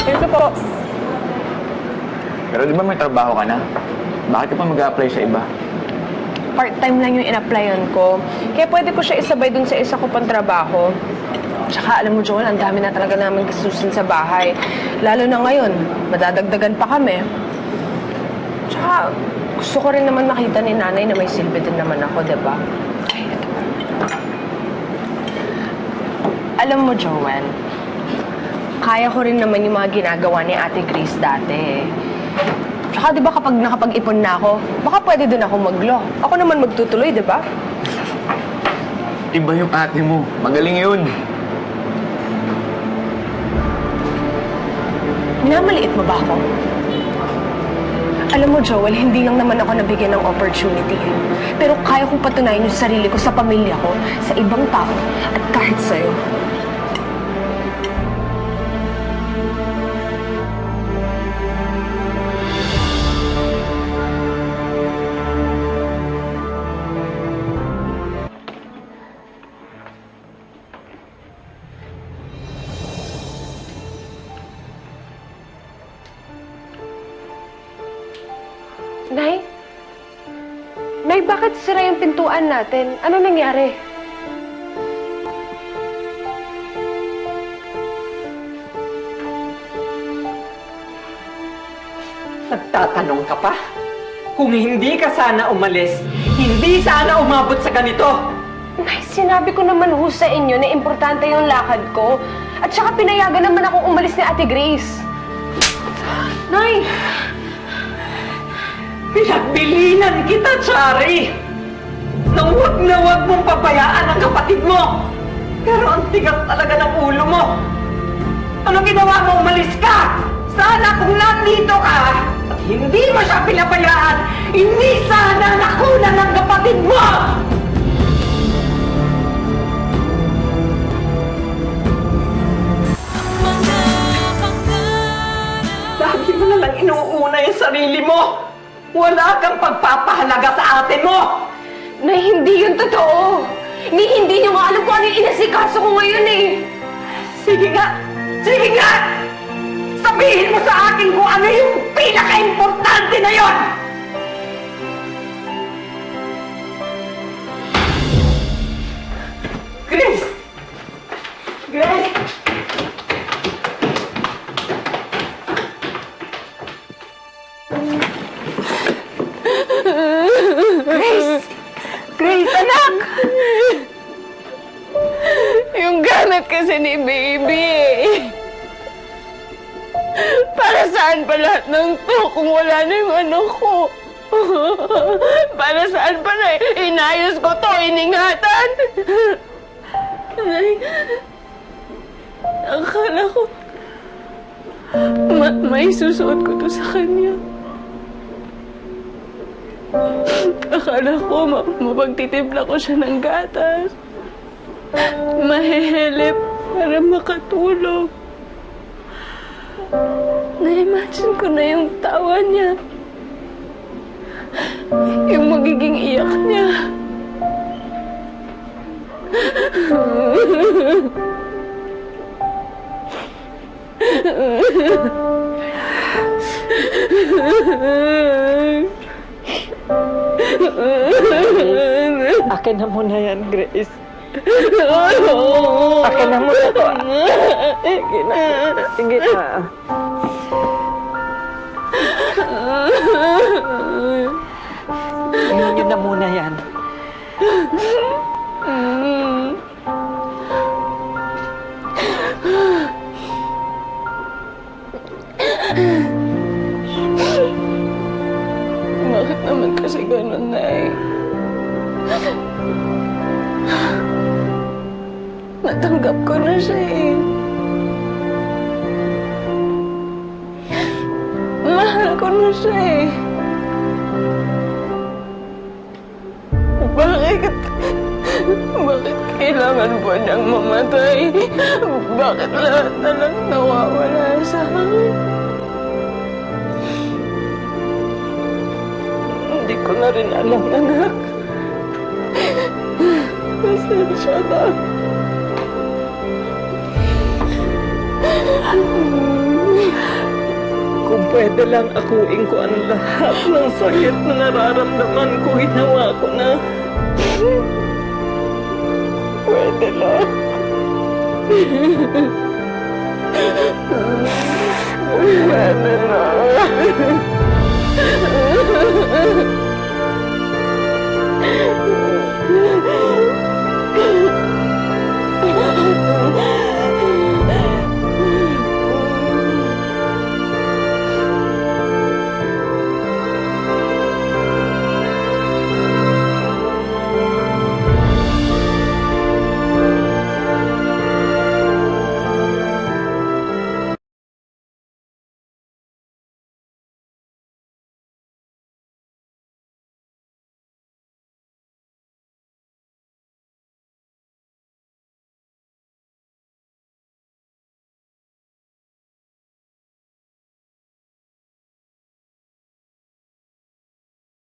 Ito po. Pero di ba may trabaho ka na? Bakit ka pa mag-a-apply sa iba? Part-time lang yung in-applyan ko. Kaya pwede ko siya isabay dun sa isa ko pang trabaho. Tsaka alam mo, Joel, ang dami na talaga namin gastusin sa bahay. Lalo na ngayon, madadagdagan pa kami. Tsaka gusto ko rin naman makita ni nanay na may silbi din naman ako, diba? Ay, ito pa. Alam mo, Joel, kaya ko rin naman yung mga ginagawa ni Ate Grace dati. Tsaka di ba kapag nakapag-ipon na ako, baka pwede din ako mag-law. Ako naman magtutuloy, di ba? Iba yung ate mo. Magaling yun. Minamaliit mo ba ako? Alam mo, Joel, hindi lang naman ako nabigyan ng opportunity. Pero kaya kong patunayan yung sarili ko sa pamilya ko, sa ibang tao, at kahit sa'yo. Nay? Nay, bakit sira yung pintuan natin? Ano nangyari? Nagtatanong ka pa? Kung hindi ka sana umalis, hindi sana umabot sa ganito! Nay, sinabi ko naman ho sa inyo na importante yung lakad ko. At saka pinayagan naman akong umalis ni Ate Grace. Nay! Pinagbilinan kita, Chari! Nang huwag na huwag mong pabayaan ang kapatid mo! Pero ang tigas talaga ng ulo mo! Anong ginawa mo? Umalis ka! Sana kung nandito ka at hindi mo siya pinabayaan, hindi sana nakunan ng kapatid mo! Lagi mo na lang inuuna yung sarili mo! Wala kang pagpapahalaga sa atin mo! Nay, hindi yun totoo! Hindi nyo nga alam kung ano yung inasikaso ko ngayon eh! Sige nga! Sige nga! Sabihin mo sa akin kung ano yung pinaka-importante na yon! Grace! Grace! Grace! Grace, anak! Yung gamit kasi ni Baby. Para saan pa lahat ng to kung wala na yung anak ko? Para saan pa na inayos ko to, iningatan? Ay, akala ko may susuot ko to sa kanya. Akala ko mapagtitimpla ko siya ng gatas. Mahihelip para makatulog. Na-imagine ko na yung tawa niya. Yung magiging iyak niya. Akin na muna yan, Grace. Akin na muna to. Sige na. Sige na. Yun na muna yan. Bakit naman kasi ganun, Nay? Natanggap ko na siya eh. Mahal ko na siya eh. Bakit kailangan ba niyang mamatay? Bakit lahat na lang nawawala sa akin? Hindi ko na rin alam, anak. Pasensya na. pwede lang akuin ko ang lahat ng sakit na nararamdaman ko, ginawa ko na. Pwede lang. Pwede lang.